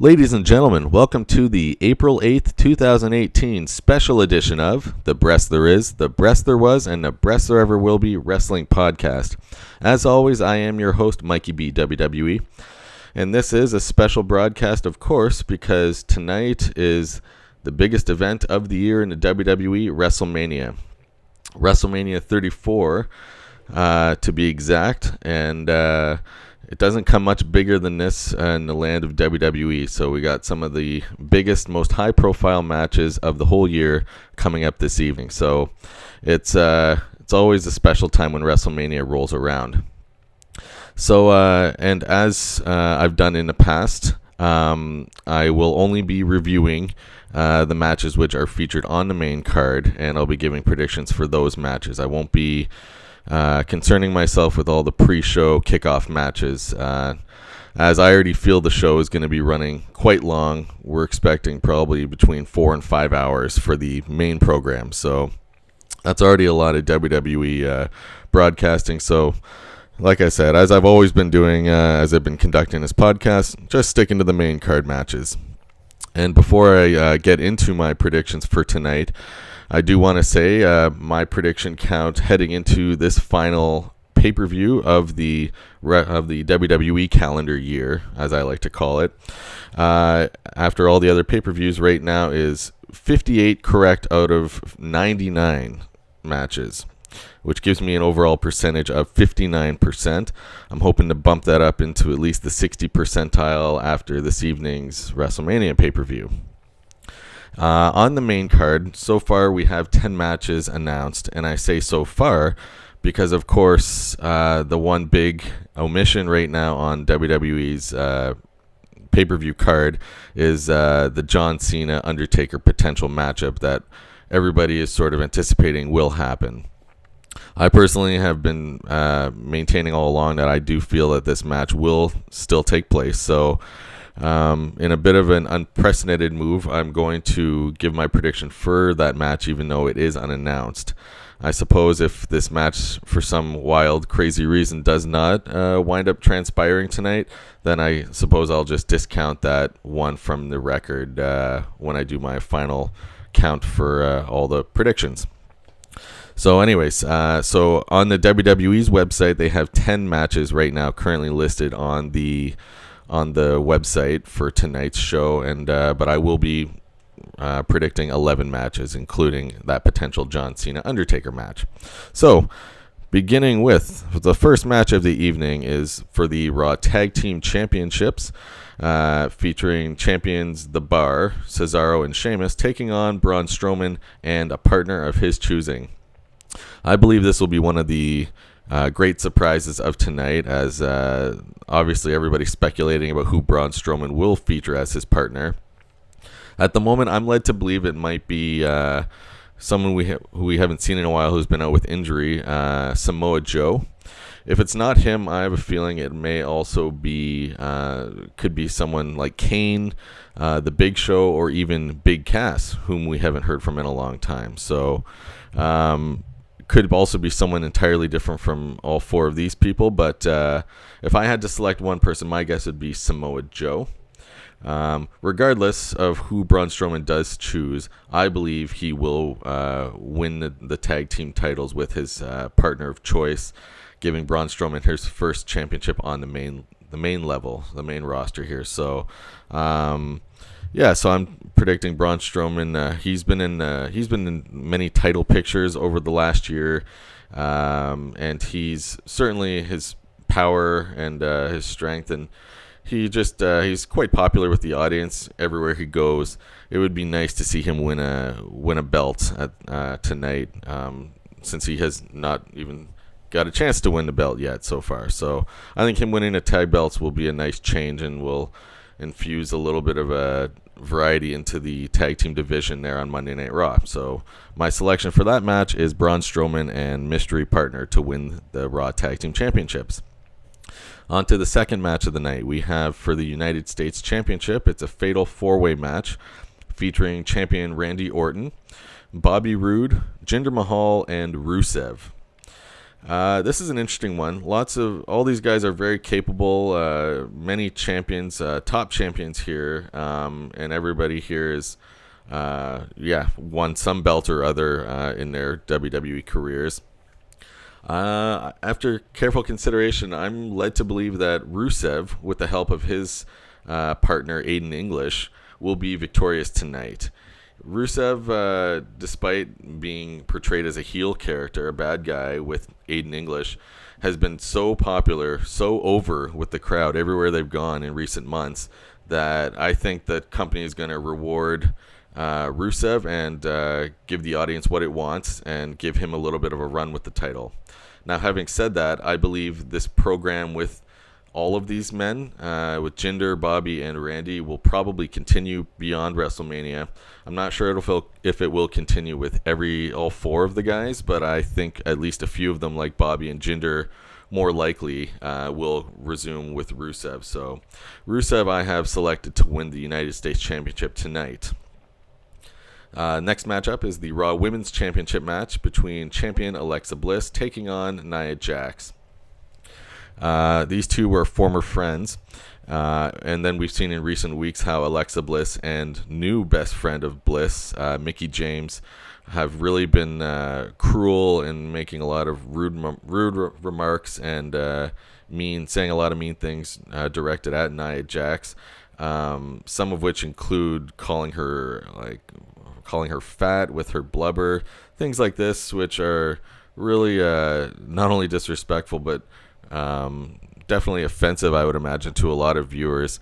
Ladies and gentlemen, welcome to the April 8th, 2018 special edition of The Breast There Is, The Breast There Was, and The Breast There Ever Will Be Wrestling Podcast. As always, I am your host, Mikey B, WWE, and this is a special broadcast, of course, because tonight is the biggest event of the year in the WWE, Wrestlemania. Wrestlemania 34, to be exact, and it doesn't come much bigger than this in the land of WWE. So we got some of the biggest, most high-profile matches of the whole year coming up this evening. So it's always a special time when WrestleMania rolls around. So and as I've done in the past, I will only be reviewing the matches which are featured on the main card, and I'll be giving predictions for those matches. I won't be concerning myself with all the pre-show kickoff matches, as I already feel the show is going to be running quite long. We're expecting probably between 4 and 5 hours for the main program, so that's already a lot of WWE broadcasting. So like I said, as I've always been doing, as I've been conducting this podcast, just sticking to the main card matches. And before I get into my predictions for tonight, I do want to say my prediction count heading into this final pay-per-view of the WWE calendar year, as I like to call it, after all the other pay-per-views right now, is 58 correct out of 99 matches, which gives me an overall percentage of 59%. I'm hoping to bump that up into at least the 60 percentile after this evening's WrestleMania pay-per-view. On the main card, so far we have 10 matches announced, and I say so far because, of course, the one big omission right now on WWE's pay-per-view card is the John Cena Undertaker potential matchup that everybody is sort of anticipating will happen. I personally have been maintaining all along that I do feel that this match will still take place, so in a bit of an unprecedented move, I'm going to give my prediction for that match, even though it is unannounced. I suppose if this match, for some wild, crazy reason, does not wind up transpiring tonight, then I suppose I'll just discount that one from the record when I do my final count for all the predictions. So anyways, so on the WWE's website, they have 10 matches right now currently listed on the website for tonight's show, and but I will be predicting 11 matches, including that potential John Cena Undertaker match. So, beginning with the first match of the evening is for the Raw Tag Team Championships, featuring champions The Bar, Cesaro, and Sheamus, taking on Braun Strowman and a partner of his choosing. I believe this will be one of the great surprises of tonight, as obviously everybody's speculating about who Braun Strowman will feature as his partner. At the moment, I'm led to believe it might be someone who we haven't seen in a while, who's been out with injury, Samoa Joe. If it's not him, I have a feeling it may also be could be someone like Kane, The Big Show, or even Big Cass, whom we haven't heard from in a long time. So could also be someone entirely different from all four of these people, but if I had to select one person, my guess would be Samoa Joe. Regardless of who Braun Strowman does choose, I believe he will win the tag team titles with his partner of choice, giving Braun Strowman his first championship on the main level, the main roster here. So yeah, so I'm predicting Braun Strowman. He's been in many title pictures over the last year, and he's certainly his power and his strength, and he's quite popular with the audience everywhere he goes. It would be nice to see him win a belt tonight, since he has not even got a chance to win the belt yet so far. So I think him winning the tag belts will be a nice change and will infuse a little bit of a variety into the tag team division there on Monday Night Raw. So my selection for that match is Braun Strowman and mystery partner to win the Raw Tag Team Championships. On to the second match of the night. We have for the United States Championship, it's a fatal four-way match featuring champion Randy Orton, Bobby Roode, Jinder Mahal, and Rusev. This is an interesting one. All these guys are very capable. Many champions, top champions here, and everybody here is, won some belt or other in their WWE careers. After careful consideration, I'm led to believe that Rusev, with the help of his partner Aiden English, will be victorious tonight. Rusev, despite being portrayed as a heel character, a bad guy with Aiden English, has been so popular, so over with the crowd everywhere they've gone in recent months that I think the company is going to reward Rusev and give the audience what it wants and give him a little bit of a run with the title. Now, having said that, I believe this program with all of these men, with Jinder, Bobby, and Randy, will probably continue beyond WrestleMania. I'm not sure if it will continue with all four of the guys, but I think at least a few of them, like Bobby and Jinder, more likely will resume with Rusev. So Rusev I have selected to win the United States Championship tonight. Next matchup is the Raw Women's Championship match between champion Alexa Bliss taking on Nia Jax. These two were former friends, and then we've seen in recent weeks how Alexa Bliss and new best friend of Bliss, Mickey James, have really been cruel and making a lot of rude remarks and saying a lot of mean things directed at Nia Jax. Some of which include calling her fat with her blubber, things like this, which are really not only disrespectful but definitely offensive, I would imagine, to a lot of viewers.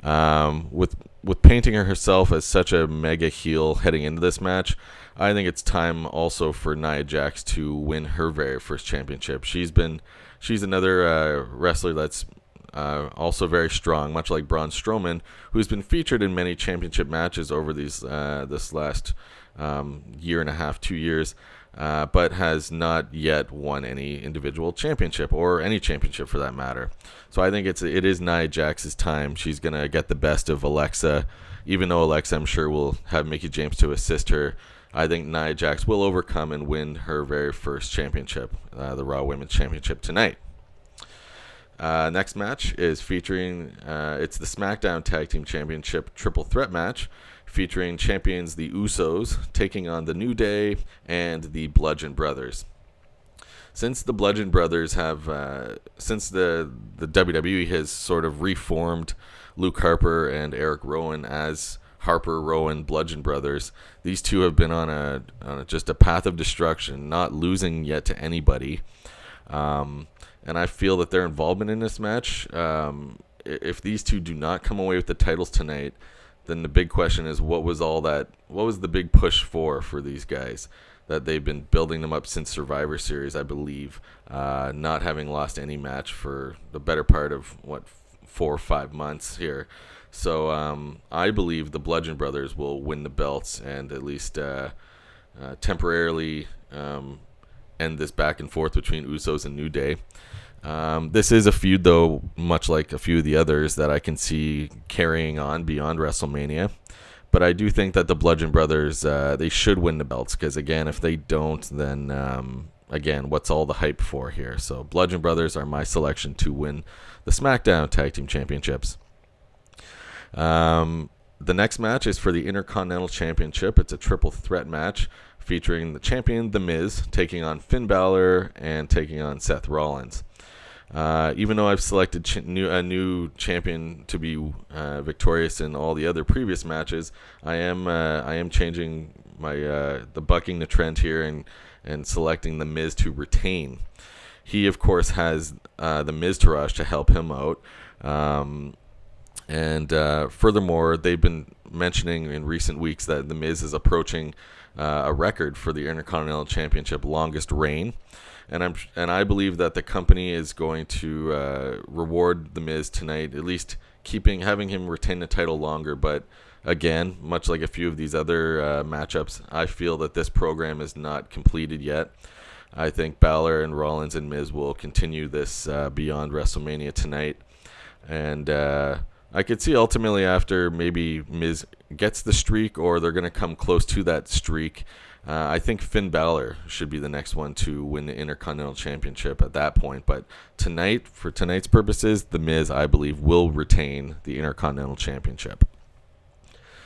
With painting herself as such a mega heel heading into this match, I think it's time also for Nia Jax to win her very first championship. She's another wrestler that's also very strong, much like Braun Strowman, who's been featured in many championship matches over this last year and a half, 2 years. But has not yet won any individual championship or any championship for that matter. So I think it is Nia Jax's time. She's going to get the best of Alexa, even though Alexa, I'm sure, will have Mickey James to assist her. I think Nia Jax will overcome and win her very first championship, the Raw Women's Championship tonight. Next match is featuring, it's the SmackDown Tag Team Championship Triple Threat match, featuring champions the Usos taking on the New Day and the Bludgeon Brothers. Since the Bludgeon Brothers since the WWE has sort of reformed Luke Harper and Eric Rowan as Harper Rowan Bludgeon Brothers, these two have been on just a path of destruction, not losing yet to anybody. And I feel that their involvement in this match, if these two do not come away with the titles tonight, then the big question is what was the big push for these guys, that they've been building them up since Survivor Series, I believe, not having lost any match for the better part of 4 or 5 months here. So I believe the Bludgeon Brothers will win the belts and at least temporarily end this back and forth between Usos and New Day. This is a feud, though, much like a few of the others, that I can see carrying on beyond WrestleMania. But I do think that the Bludgeon Brothers, they should win the belts, because, again, if they don't, then, again, what's all the hype for here? So Bludgeon Brothers are my selection to win the SmackDown Tag Team Championships. The next match is for the Intercontinental Championship. It's a triple threat match featuring the champion, The Miz, taking on Finn Balor and taking on Seth Rollins. Even though I've selected a new champion to be victorious in all the other previous matches, I am changing bucking the trend here and selecting The Miz to retain. He, of course, has the Miztourage to help him out. And furthermore, they've been mentioning in recent weeks that The Miz is approaching a record for the Intercontinental Championship longest reign. And I believe that the company is going to reward The Miz tonight, at least having him retain the title longer. But again, much like a few of these other matchups, I feel that this program is not completed yet. I think Balor and Rollins and Miz will continue this beyond WrestleMania tonight. And I could see ultimately after maybe Miz gets the streak, or they're going to come close to that streak, I think Finn Balor should be the next one to win the Intercontinental Championship at that point. But tonight, for tonight's purposes, The Miz, I believe, will retain the Intercontinental Championship.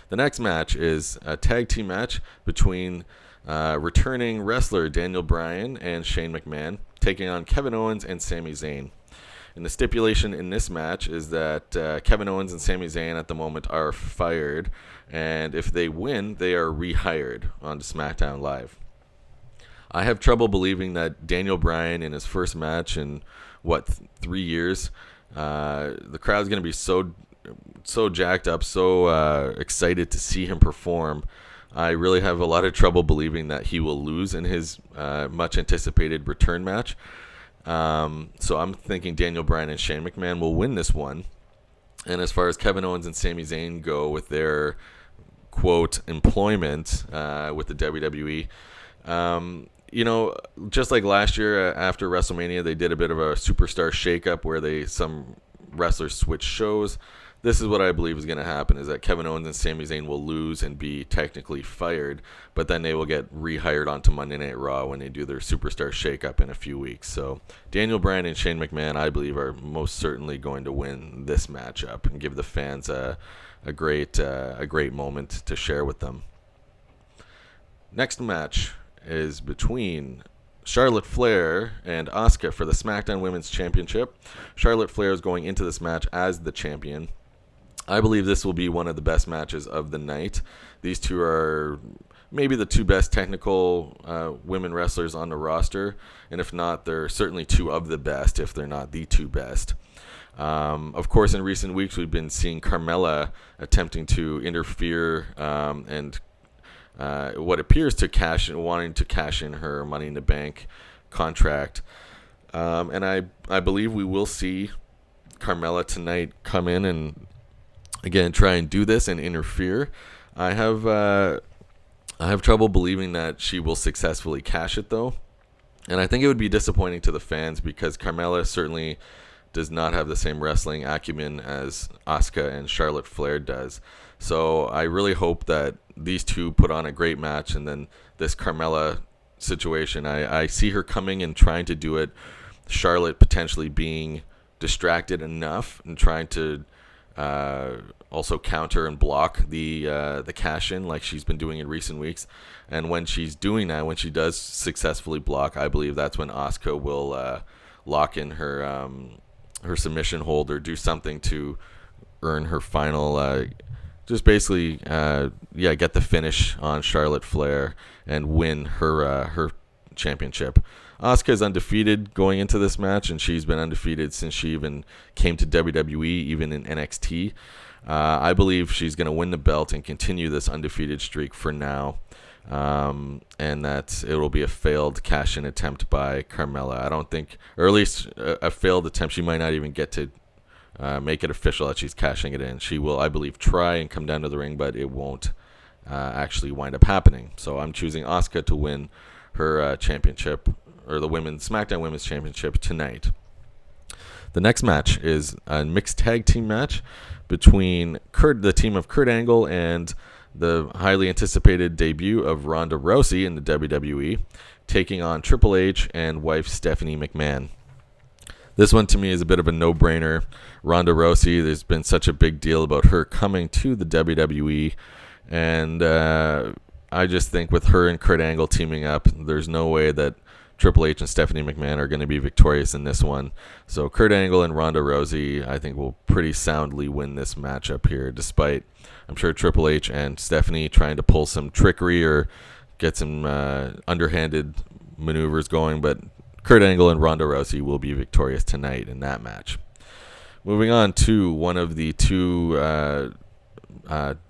The next match is a tag team match between returning wrestler Daniel Bryan and Shane McMahon, taking on Kevin Owens and Sami Zayn. And the stipulation in this match is that Kevin Owens and Sami Zayn at the moment are fired, and if they win, they are rehired onto SmackDown Live. I have trouble believing that Daniel Bryan in his first match in, 3 years, the crowd's going to be so jacked up, so excited to see him perform. I really have a lot of trouble believing that he will lose in his much anticipated return match. So I'm thinking Daniel Bryan and Shane McMahon will win this one. And as far as Kevin Owens and Sami Zayn go with their, quote, employment with the WWE, just like last year after WrestleMania, they did a bit of a superstar shakeup where some wrestlers switched shows. This is what I believe is going to happen, is that Kevin Owens and Sami Zayn will lose and be technically fired, but then they will get rehired onto Monday Night Raw when they do their superstar shakeup in a few weeks. So Daniel Bryan and Shane McMahon, I believe, are most certainly going to win this matchup and give the fans a great moment to share with them. Next match is between Charlotte Flair and Asuka for the SmackDown Women's Championship. Charlotte Flair is going into this match as the champion. I believe this will be one of the best matches of the night. These two are maybe the two best technical women wrestlers on the roster, and if not, they're certainly two of the best, if they're not the two best. Of course, in recent weeks, we've been seeing Carmella attempting to interfere and what appears to wanting to cash in her Money in the Bank contract. And I believe we will see Carmella tonight come in and again try and do this and interfere. I have trouble believing that she will successfully cash it, though. And I think it would be disappointing to the fans because Carmella certainly does not have the same wrestling acumen as Asuka and Charlotte Flair does. So I really hope that these two put on a great match, and then this Carmella situation, I see her coming and trying to do it. Charlotte potentially being distracted enough and trying to also counter and block the cash in like she's been doing in recent weeks. And when she's doing that, when she does successfully block, I believe that's when Asuka will lock in her submission hold or do something to earn her final just basically get the finish on Charlotte Flair and win her championship. Asuka is undefeated going into this match, and she's been undefeated since she even came to WWE, even in NXT. I believe she's going to win the belt and continue this undefeated streak for now, and that it will be a failed cash-in attempt by Carmella. I don't think, or at least a failed attempt. She might not even get to make it official that she's cashing it in. She will, I believe, try and come down to the ring, but it won't actually wind up happening. So I'm choosing Asuka to win her championship, or the SmackDown Women's Championship tonight. The next match is a mixed tag team match between the team of Kurt Angle and the highly anticipated debut of Ronda Rousey in the WWE, taking on Triple H and wife Stephanie McMahon. This one to me is a bit of a no-brainer. Ronda Rousey, there's been such a big deal about her coming to the WWE, and I just think with her and Kurt Angle teaming up, there's no way that Triple H and Stephanie McMahon are going to be victorious in this one. So Kurt Angle and Ronda Rousey, I think, will pretty soundly win this matchup here, despite, I'm sure, Triple H and Stephanie trying to pull some trickery or get some underhanded maneuvers going, but Kurt Angle and Ronda Rousey will be victorious tonight in that match. Moving on to one of the two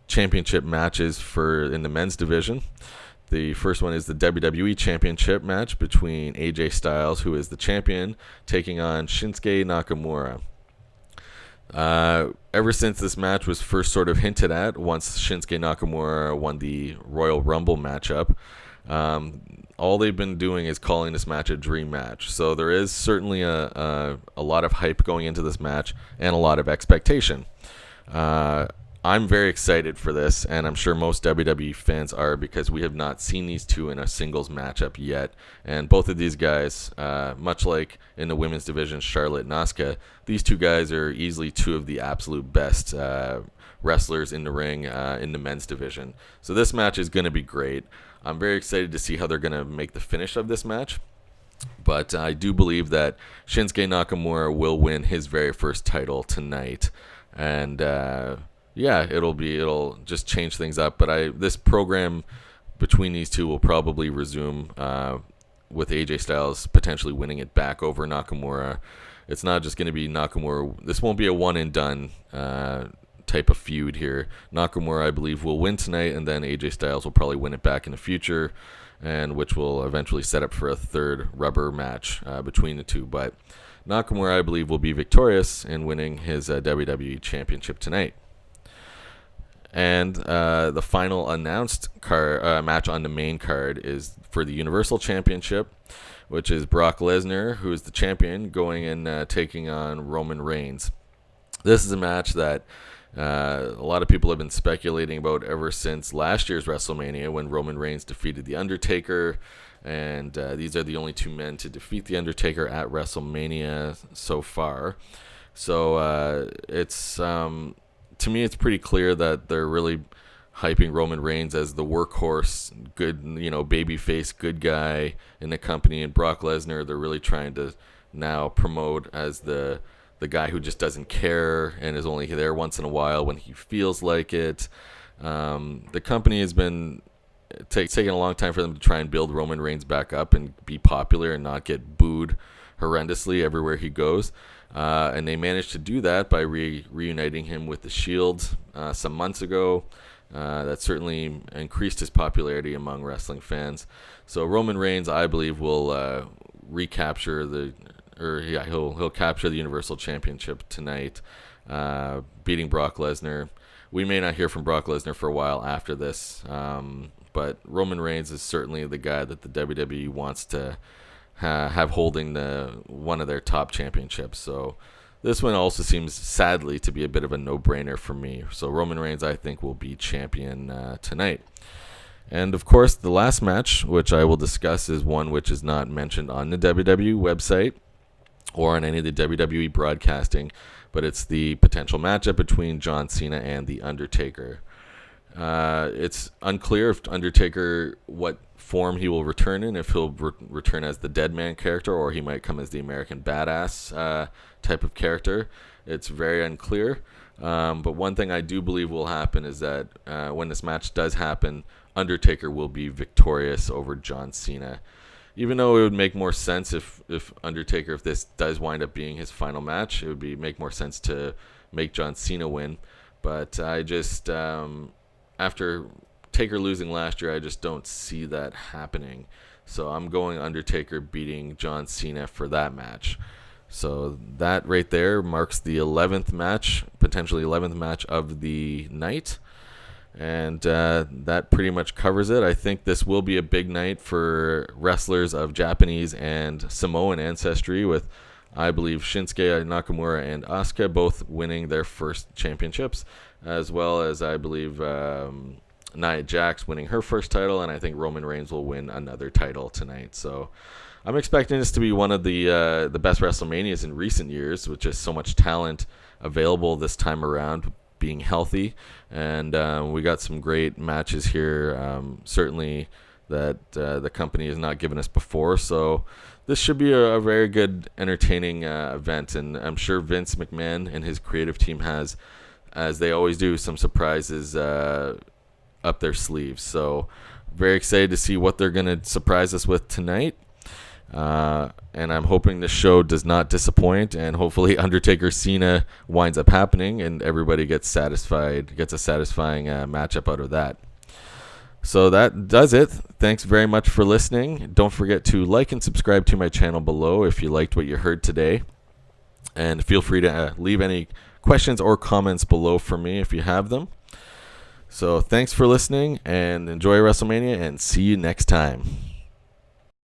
championship matches in the men's division. The first one is the WWE Championship match between AJ Styles, who is the champion, taking on Shinsuke Nakamura. Ever since this match was first sort of hinted at, once Shinsuke Nakamura won the Royal Rumble matchup, all they've been doing is calling this match a dream match. So there is certainly a lot of hype going into this match and a lot of expectation. I I'm very excited for this, and I'm sure most WWE fans are, because we have not seen these two in a singles matchup yet. And both of these guys, much like in the women's division, Charlotte and Asuka, these two guys are easily two of the absolute best wrestlers in the ring in the men's division. So this match is going to be great. I'm very excited to see how they're going to make the finish of this match. But I do believe that Shinsuke Nakamura will win his very first title tonight. And it'll just change things up. But this program between these two will probably resume with AJ Styles potentially winning it back over Nakamura. It's not just going to be Nakamura. This won't be a one and done type of feud here. Nakamura, I believe, will win tonight, and then AJ Styles will probably win it back in the future, and which will eventually set up for a third rubber match between the two. But Nakamura, I believe, will be victorious in winning his WWE Championship tonight. And the final announced match on the main card is for the Universal Championship, which is Brock Lesnar, who is the champion, going and taking on Roman Reigns. This is a match that a lot of people have been speculating about ever since last year's WrestleMania, when Roman Reigns defeated The Undertaker. And these are the only two men to defeat The Undertaker at WrestleMania so far. So it's to me, it's pretty clear that they're really hyping Roman Reigns as the workhorse, good, babyface, good guy in the company. And Brock Lesnar, they're really trying to now promote as the guy who just doesn't care and is only there once in a while when he feels like it. The company has been taking a long time for them to try and build Roman Reigns back up and be popular and not get booed horrendously everywhere he goes. And they managed to do that by reuniting him with the Shield some months ago. That certainly increased his popularity among wrestling fans. So Roman Reigns, I believe, will recapture he'll capture the Universal Championship tonight, beating Brock Lesnar. We may not hear from Brock Lesnar for a while after this, but Roman Reigns is certainly the guy that the WWE wants to have holding one of their top championships. So this one also seems, sadly, to be a bit of a no-brainer for me. So Roman Reigns, I think, will be champion tonight. And, of course, the last match, which I will discuss, is one which is not mentioned on the WWE website or on any of the WWE broadcasting, but it's the potential matchup between John Cena and The Undertaker. It's unclear if Undertaker, what form he will return in, if he'll return as the Dead Man character, or he might come as the American Badass type of character. It's very unclear. But one thing I do believe will happen is that when this match does happen, Undertaker will be victorious over John Cena. Even though it would make more sense if Undertaker, if this does wind up being his final match, it would make more sense to make John Cena win. But I just, after Taker losing last year, I just don't see that happening. So I'm going Undertaker beating John Cena for that match. So that right there marks the 11th match, potentially 11th match of the night. And that pretty much covers it. I think this will be a big night for wrestlers of Japanese and Samoan ancestry, with, I believe, Shinsuke Nakamura and Asuka both winning their first championships, as well as, I believe, Nia Jax winning her first title, and I think Roman Reigns will win another title tonight. So I'm expecting this to be one of the best WrestleManias in recent years, with just so much talent available this time around, being healthy. And we got some great matches here, certainly that the company has not given us before. So this should be a very good, entertaining event. And I'm sure Vince McMahon and his creative team has, as they always do, some surprises up their sleeves. So very excited to see what they're going to surprise us with tonight. And I'm hoping the show does not disappoint, and hopefully Undertaker Cena winds up happening and everybody gets a satisfying matchup out of that. So that does it. Thanks very much for listening. Don't forget to like and subscribe to my channel below if you liked what you heard today. And feel free to leave any questions or comments below for me if you have them. So thanks for listening, and enjoy WrestleMania, and see you next time.